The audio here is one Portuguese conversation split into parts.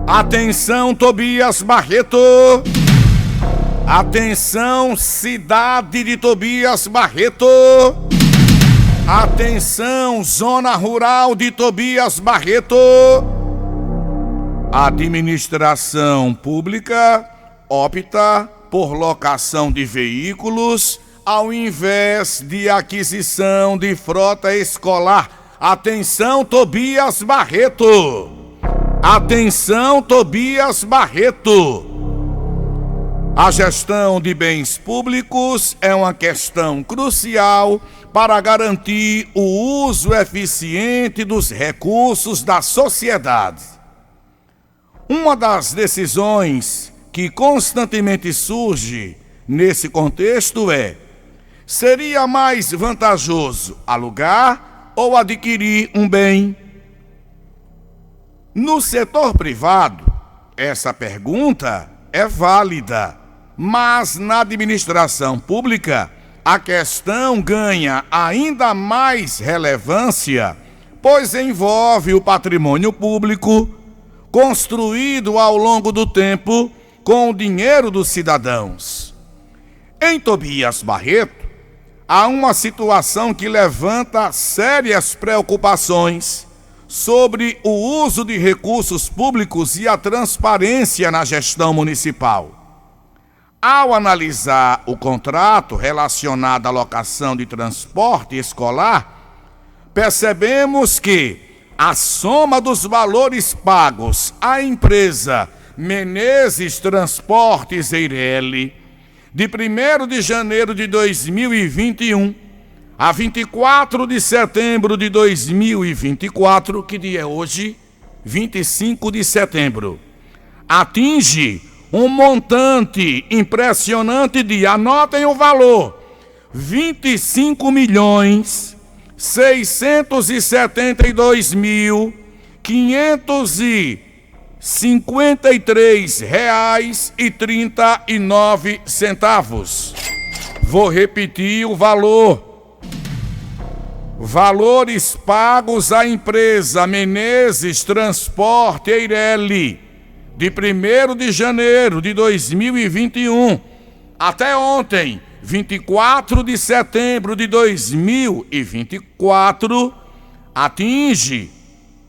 Atenção, Tobias Barreto. Atenção, cidade de Tobias Barreto. Atenção, zona rural de Tobias Barreto. A administração pública opta por locação de veículos ao invés de aquisição de frota escolar. Atenção, Tobias Barreto. Atenção, Tobias Barreto. A gestão de bens públicos é uma questão crucial para garantir o uso eficiente dos recursos da sociedade. Uma das decisões que constantemente surge nesse contexto é: seria mais vantajoso alugar ou adquirir um bem? No setor privado, essa pergunta é válida, mas na administração pública, a questão ganha ainda mais relevância, pois envolve o patrimônio público, construído ao longo do tempo com o dinheiro dos cidadãos. Em Tobias Barreto, há uma situação que levanta sérias preocupações sobre o uso de recursos públicos e a transparência na gestão municipal. Ao analisar o contrato relacionado à locação de transporte escolar, percebemos que a soma dos valores pagos à empresa Menezes Transportes Eireli, de 1º de janeiro de 2021 a 24 de setembro de 2024, que dia é hoje? 25 de setembro, atinge um montante impressionante de, anotem o valor, 25.672.553,39. Vou repetir o valor. Valores pagos à empresa Menezes Transporte Eireli, de 1º de janeiro de 2021 até ontem, 24 de setembro de 2024, atinge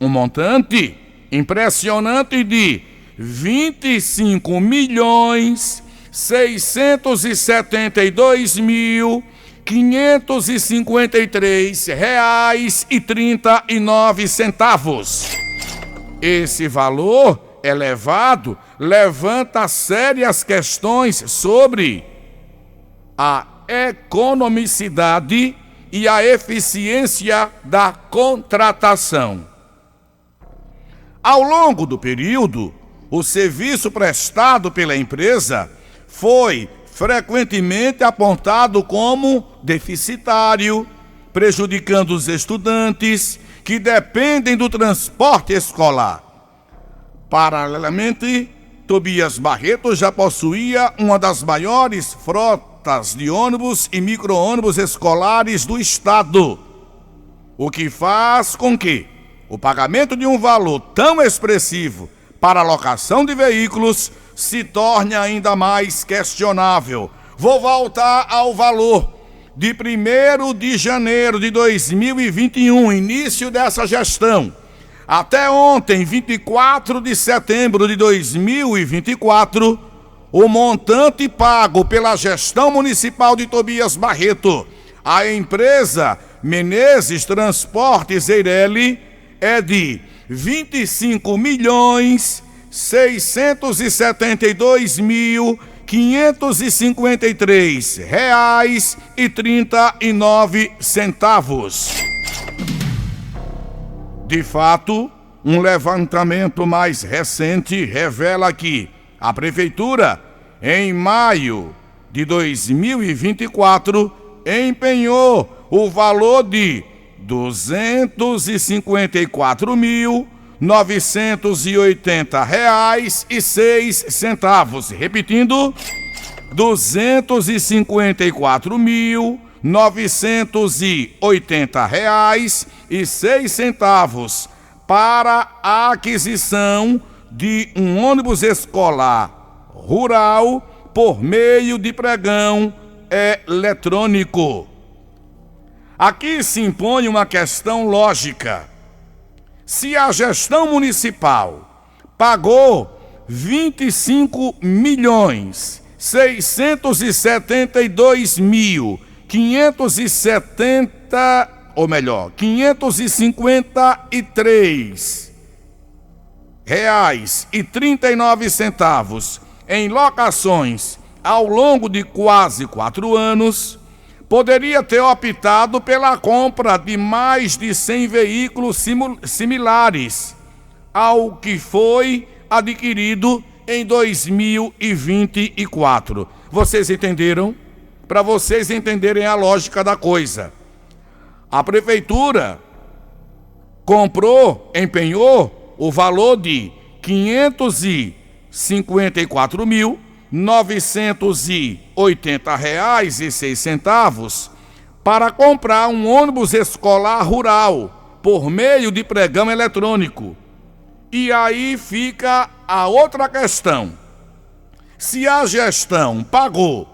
um montante impressionante de R$25.672.553,39. Esse valor elevado levanta sérias questões sobre a economicidade e a eficiência da contratação. Ao longo do período, o serviço prestado pela empresa foi frequentemente apontado como deficitário, prejudicando os estudantes que dependem do transporte escolar. Paralelamente, Tobias Barreto já possuía uma das maiores frotas de ônibus e micro-ônibus escolares do estado, o que faz com que o pagamento de um valor tão expressivo para a locação de veículos se torne ainda mais questionável. Vou voltar ao valor de 1º de janeiro de 2021, início dessa gestão, até ontem, 24 de setembro de 2024, o montante pago pela gestão municipal de Tobias Barreto à empresa Menezes Transportes Eireli é de R$25.672.553,39. De fato, um levantamento mais recente revela que a Prefeitura, em maio de 2024, empenhou o valor de R$254.980,06. Repetindo, R$254.980,06 para a aquisição de um ônibus escolar rural por meio de pregão eletrônico. Aqui se impõe uma questão lógica. Se a gestão municipal pagou 553,39 em locações ao longo de quase 4 anos, poderia ter optado pela compra de mais de 100 veículos similares ao que foi adquirido em 2024. Vocês entenderam? Para vocês entenderem a lógica da coisa. A prefeitura empenhou o valor de R$ 554.980,06 para comprar um ônibus escolar rural por meio de pregão eletrônico. E aí fica a outra questão. Se a gestão pagou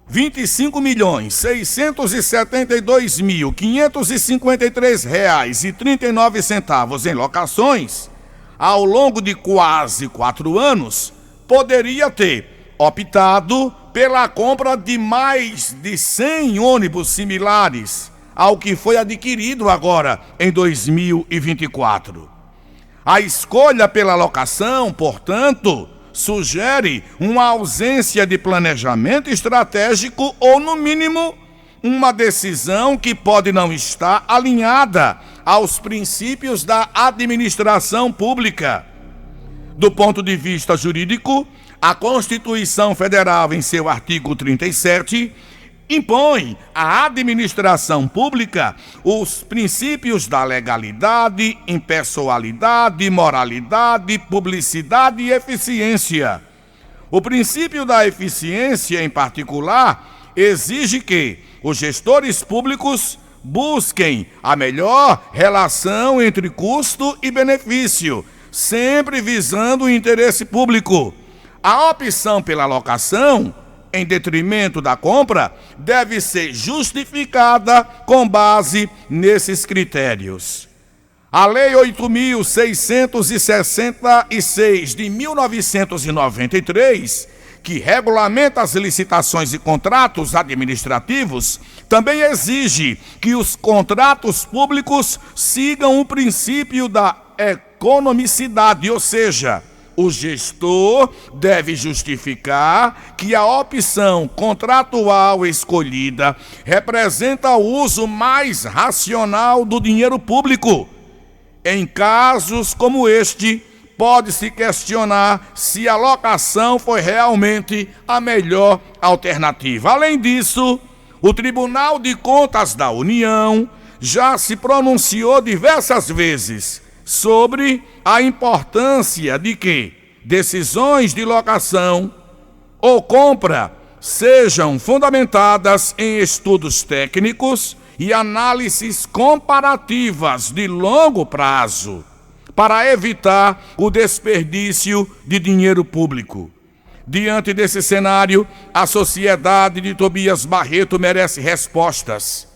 R$ 25.672.553,39 em locações ao longo de quase 4 anos, poderia ter optado pela compra de mais de 100 ônibus similares ao que foi adquirido agora em 2024. A escolha pela locação, portanto, sugere uma ausência de planejamento estratégico ou, no mínimo, uma decisão que pode não estar alinhada aos princípios da administração pública. Do ponto de vista jurídico, a Constituição Federal, em seu artigo 37, impõe à administração pública os princípios da legalidade, impessoalidade, moralidade, publicidade e eficiência. O princípio da eficiência, em particular, exige que os gestores públicos busquem a melhor relação entre custo e benefício, sempre visando o interesse público. A opção pela locação, em detrimento da compra, deve ser justificada com base nesses critérios. A Lei 8.666 de 1993, que regulamenta as licitações e contratos administrativos, também exige que os contratos públicos sigam o princípio da economicidade, ou seja, o gestor deve justificar que a opção contratual escolhida representa o uso mais racional do dinheiro público. Em casos como este, pode-se questionar se a locação foi realmente a melhor alternativa. Além disso, o Tribunal de Contas da União já se pronunciou diversas vezes sobre a importância de que decisões de locação ou compra sejam fundamentadas em estudos técnicos e análises comparativas de longo prazo, para evitar o desperdício de dinheiro público. Diante desse cenário, a sociedade de Tobias Barreto merece respostas.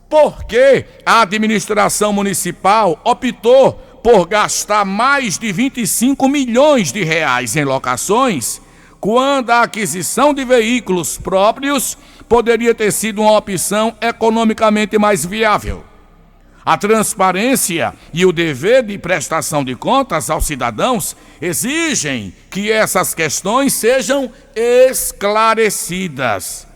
Por que a administração municipal optou por gastar mais de 25 milhões de reais em locações, quando a aquisição de veículos próprios poderia ter sido uma opção economicamente mais viável? A transparência e o dever de prestação de contas aos cidadãos exigem que essas questões sejam esclarecidas.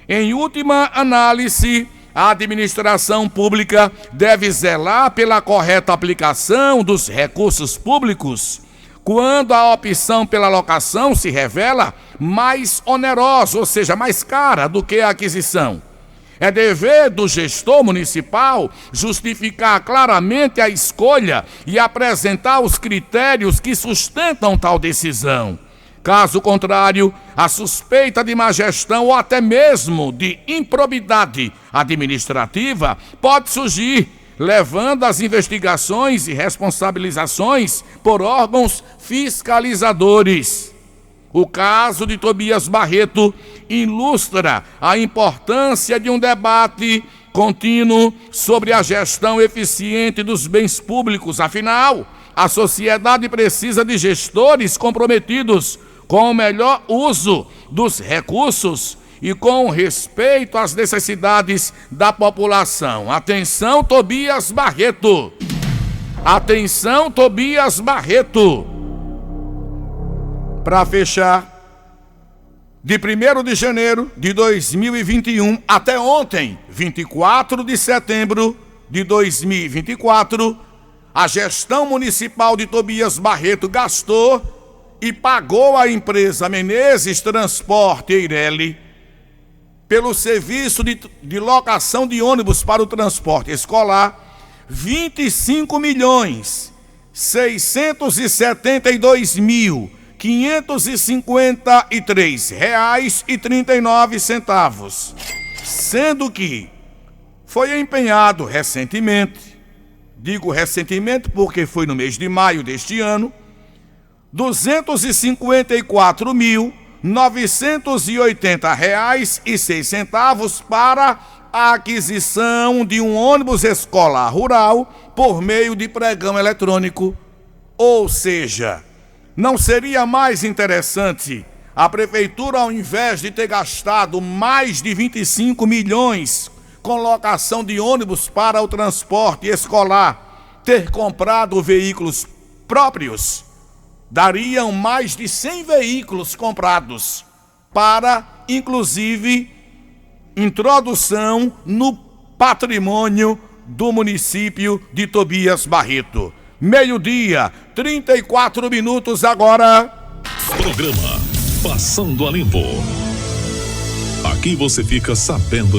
Em última análise, a administração pública deve zelar pela correta aplicação dos recursos públicos quando a opção pela locação se revela mais onerosa, ou seja, mais cara do que a aquisição. É dever do gestor municipal justificar claramente a escolha e apresentar os critérios que sustentam tal decisão. Caso contrário, a suspeita de má gestão ou até mesmo de improbidade administrativa pode surgir, levando as investigações e responsabilizações por órgãos fiscalizadores. O caso de Tobias Barreto ilustra a importância de um debate contínuo sobre a gestão eficiente dos bens públicos. Afinal, a sociedade precisa de gestores comprometidos com o melhor uso dos recursos e com respeito às necessidades da população. Atenção, Tobias Barreto! Atenção, Tobias Barreto! Para fechar, de 1º de janeiro de 2021 até ontem, 24 de setembro de 2024, a gestão municipal de Tobias Barreto gastou e pagou à empresa Menezes Transporte Eireli pelo serviço de locação de ônibus para o transporte escolar, R$25.672.553,39, sendo que foi empenhado recentemente, digo recentemente porque foi no mês de maio deste ano, R$254.980,06 para a aquisição de um ônibus escolar rural por meio de pregão eletrônico. Ou seja, não seria mais interessante a prefeitura, ao invés de ter gastado mais de 25 milhões com locação de ônibus para o transporte escolar, ter comprado veículos próprios? Dariam mais de 100 veículos comprados para, inclusive, introdução no patrimônio do município de Tobias Barreto. 12:34 agora. Programa Passando a Limpo. Aqui você fica sabendo